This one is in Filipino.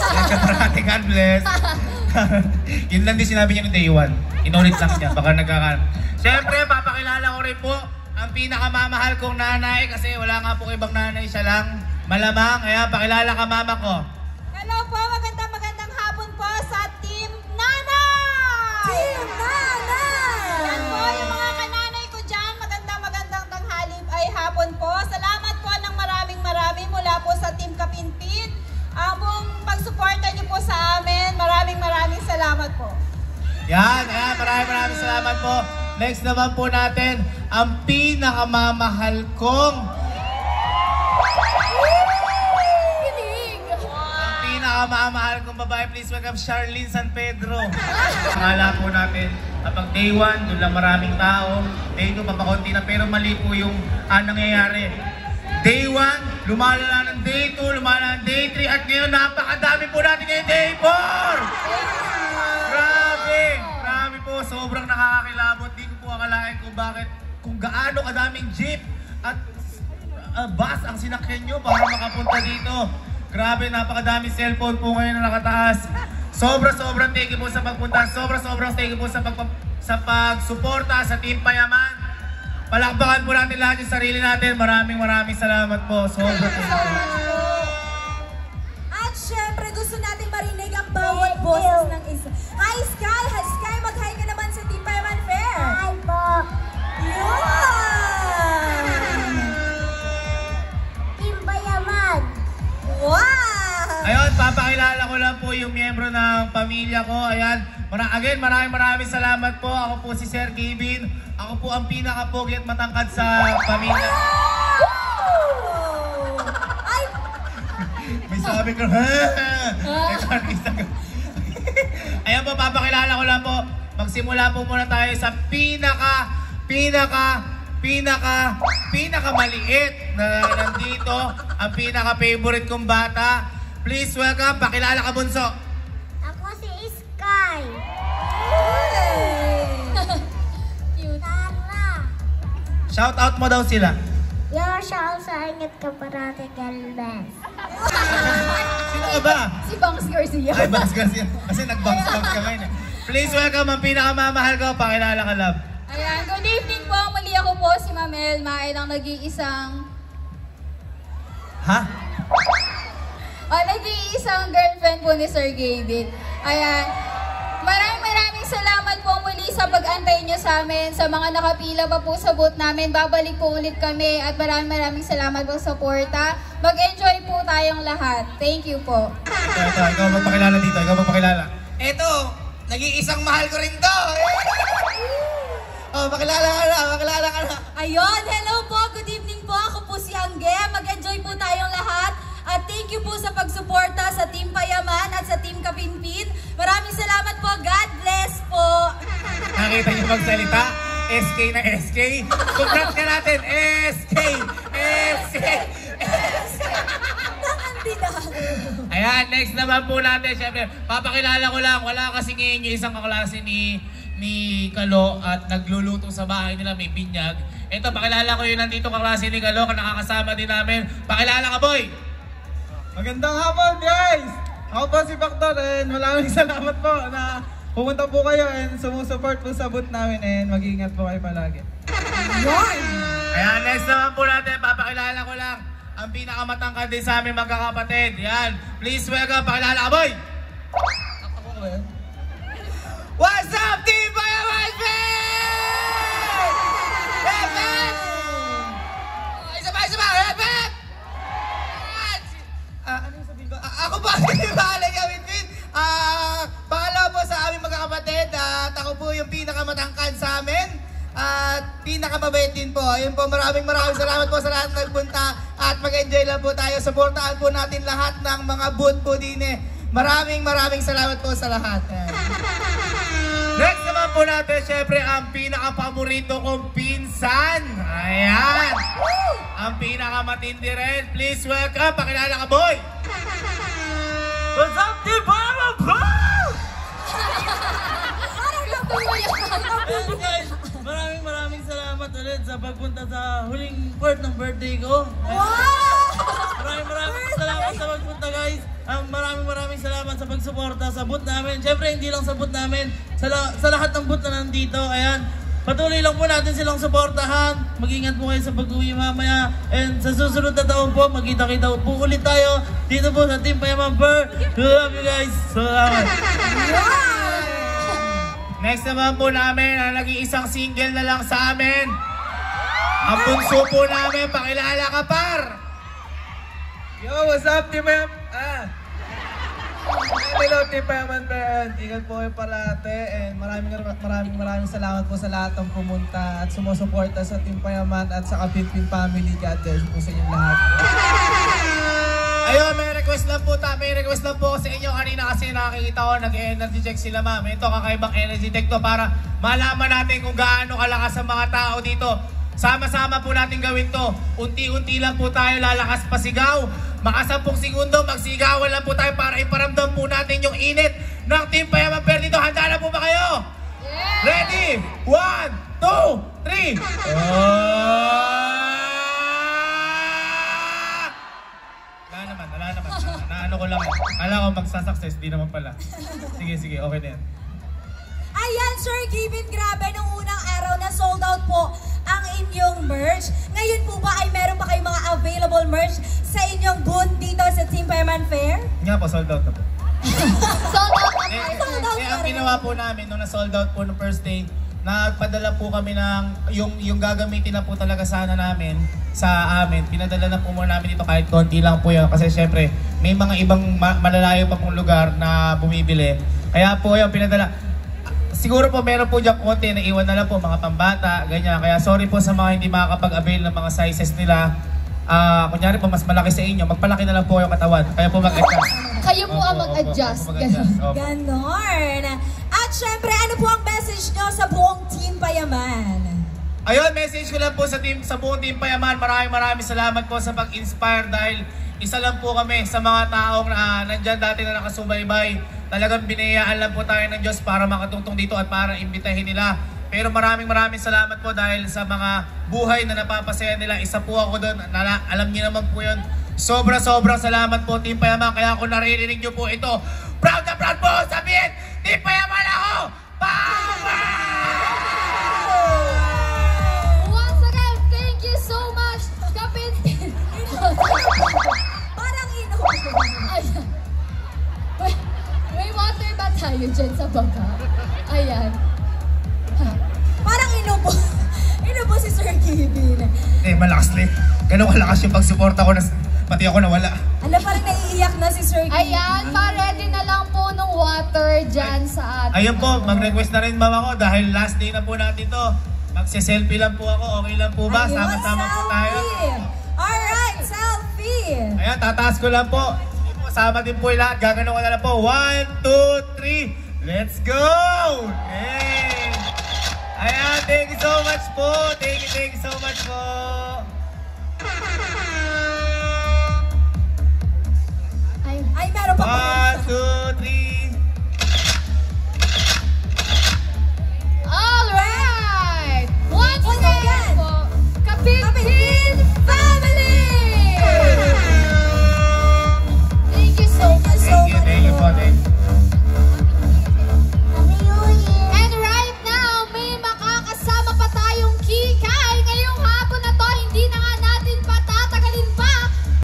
Ingat ka parati, God bless. Yun lang din sinabi niya ng day one. Inulit lang niya, baka nagkakan. Siyempre, papakilala ko rin po ang pinakamamahal kong nanay kasi wala nga po ibang nanay, siya lang. Malamang, kaya pakilala ka mama ko. Hello po, magandang hapon po sa Team Nanay! Team Nanay! Yan po, yung mga kananay ko dyan, magandang tanghali ay hapon po. Salamat po ng marami mula po sa Team Kapinpin. Ang buong pagsuporta niyo po sa amin, maraming salamat po. Yan, maraming salamat po. Next naman po natin, ang pinakamamahal kong pinakamamahal kong babae. Please welcome Charlene San Pedro. Akala po natin, kapag day 1, doon lang maraming tao. Day 2, papakunti na. Pero mali po yung nangyayari. Day 1, lumalala ng day 2, lumalala ng day 3. At ngayon, napakadami po natin ngayon day 4! Grabe po. Sobrang nakakakilabot. Di ko po akalain kung gaano kadaming jeep at bus ang sinakyan nyo para makapunta dito. Grabe, napakadaming cellphone po ngayon na nakataas. Sobrang thank you po sa pagpunta. Sobrang thank you po sa pagsuporta sa Team Payaman. Palakpakan po natin lahat yung sarili natin. Maraming salamat po. Sobrang thank you. At syempre, gusto natin marinig ang bawat boses ng isa. Hi, Sky! Hi, Sky! Mag-hi ka naman sa Team Payaman Fair! Hi po! Yun! Team Payaman! Wow! Ayun, papakilala ko lang po yung miyembro ng pamilya ko. Ayan, again, maraming salamat po. Ako po si Sir Kevin. Ako po ang pinakapogi at matangkad sa pamilya. Ay! May sabi ko, ayan po, papakilala ko lang po. Magsimula po muna tayo sa pinakamaliit na nandito. Ang pinaka-favorite kong bata. Please welcome, pakilala ka, bunso. Ako si Sky. Cute. Tara. Shout out mo daw sila. Yung shout sa ingat ka parati, Galvez. Sino ka ba? Si Bangs Garcia. Ay, Bangs Garcia. Kasi nag-bangs ka ngayon. Please welcome ang pinakamamahal ko. Pakilala ka, love. Ayan, good evening po. Muli ako po si Ma'am Elma, ay lang nag-iisang nag-iisang girlfriend po ni Sir David. Ayan, maraming salamat po muli sa pag-antay nyo sa amin. Sa mga nakapila pa po sa booth namin, babalik po ulit kami. At maraming salamat po sa suporta. Mag-enjoy po tayong lahat. Thank you po. Ito, ikaw magpakilala dito. Ikaw magpakilala. Ito, nag-iisang mahal ko rin to. Oh, makilala ka na. Ayun, hello po, good evening po. Ako po si Angge. Mag-enjoy po tayong lahat. At thank you po sa pagsuporta sa Team Payaman at sa Team Kapinpin. Maraming salamat po. God bless po. Nakita niyo magsalita? SK na SK. Congrats ka natin. SK. Ayan, next naman po natin. Siyempre, papakilala ko lang. Wala kasi ngayon yung isang kaklase ni Kalo at nagluluto sa bahay nila, may binyag. Ito, pakilala ko yung nandito kaklase ni Kalo, nakakasama din namin. Pakilala ka, boy! Magandang hapon, guys! Ako po si Baktor and maraming salamat po na pumunta po kayo and sumusuport po sa booth namin and mag-iingat po kayo palagi. Ayan, next naman po natin, papakilala ko lang ang pinakamatangkad din sa aming magkakapatid. Yan, please welcome, pakilala ka, boy! Ako ba yun? What's up, Team Payaman Fair? Hepep! Isa pa! Hepep! Ano yung sabihin ko? Ako pa, hindi ba alay kami, Twin? Pangalawa po sa aming magkakapatid at ako po yung pinakamatangkad sa amin at pinakamabait din po. Ayun po, maraming salamat po sa lahat ng nagpunta at mag-enjoy lang po tayo. Supportahan po natin lahat ng mga booth po din eh. Maraming salamat po sa lahat. Next naman po natin, syempre, ang pinaka-paborito kong pinsan. Ayan. Ang pinakamatindi rin. Please welcome. Pakilala ka, boy. What's up, Team Payaman Fair? Ayan, guys, maraming salamat ulit sa pagpunta sa huling part ng birthday ko. Wow! Maraming salamat sa pagpunta guys. Maraming salamat sa pagsuporta sa booth namin. Siyempre hindi lang sa booth namin, sa lahat ng booth na nandito. Ayan, patuloy lang po natin silang suportahan. Mag-ingat po kayo sa pag-uwi mamaya. And sa susunod na taon po, magkita-kita po ulit tayo dito po sa Team Payaman Per. Love you guys. Salamat. Next naman po namin, ang nag-iisang single na lang sa amin. Ang bunso po namin, pakilala ka par. Yo, what's up, Team Payaman? Hello, Team Payaman Per. Ingat po kayo parate. And maraming salamat po sa lahat ng pumunta at sumusuporta sa Team Payaman at sa Kapinpin family. God bless po sa inyong lahat. Ayun, may request lang po sa inyo kanina kasi nakikita ko nag-energy check sila ma'am. Ito kakaibang energy check to para malaman natin kung gaano kalakas ang mga tao dito. Sama-sama po natin gawin to. Unti-unti lang po tayo lalakas pasigaw. Mga 10 segundo, magsigawan lang po tayo para iparamdam po natin yung init ng Team Payaman Per dito. Handa na po ba kayo? Yeah! Ready? 1, 2, 3. Wala naman. Naano ko lang. Alam ko magsasuccess, di naman pala. Sige, okay na yan. Ayan, Sir Gavin, grabe, nung unang araw na sold out po ang inyong merch. Ngayon po ba ay meron pa kayong mga available merch sa inyong booth dito sa Team Payaman Fair? Nga po, sold out na po. Sold out ang Sold out Ang ginawa po namin nung na-sold out po no first day, nagpadala po kami ng yung gagamitin na po talaga sana namin sa amin. Pinadala na po muna namin dito kahit konti lang po yun kasi syempre may mga ibang malalayo pa pong lugar na bumibili. Kaya po yung pinadala. Siguro po meron po dyan konti na iwan na lang po mga pambata, ganyan. Kaya sorry po sa mga hindi makakapag-avail ng mga sizes nila. Kunyari po mas malaki sa inyo, magpalaki na lang po yung katawan. Kaya po mag-adjust. Kayo po ang mag-adjust. Ganon. At syempre, ano po ang message nyo sa buong Team Payaman? Ayun, message ko lang po sa buong Team Payaman. Maraming salamat po sa pag-inspire dahil isa lang po kami sa mga taong nandyan dati na nakasubaybay. Talagang binayaan lang po tayo ng Diyos para makatungtong dito at para imbitahin nila. Pero maraming salamat po dahil sa mga buhay na napapasaya nila. Isa po ako doon. Alam niyo naman po yun. Sobrang salamat po Team Payaman. Kaya kung naririnig niyo po ito, proud na proud po sabihin, Team Payaman ako! Power! Once again, thank you so much, Kapinpin. Parang Ayan. May water ba tayo dyan sa baba? Ayan. Parang inubo si Sir Gavin. Malakas le. Ganun kalakas yung pagsuporta ko na pati ako nawala. Alam, parang naiiyak na si Sir Gavin. Ayan, pa-ready na lang po ng water dyan sa atin. Ayun po, mag-request na rin mama ko dahil last day na po natin to. Magse-selfie lang po ako. Okay lang po ba? Ayun, Sama-sama po tayo. selfie. Alright, selfie. Ayan, tataas ko lang po. Sama din po yung lahat. Gagano ko na lang po. 1, 2, 3. Let's go! Hey! Ayan, thank you so much po. Thank you so much po.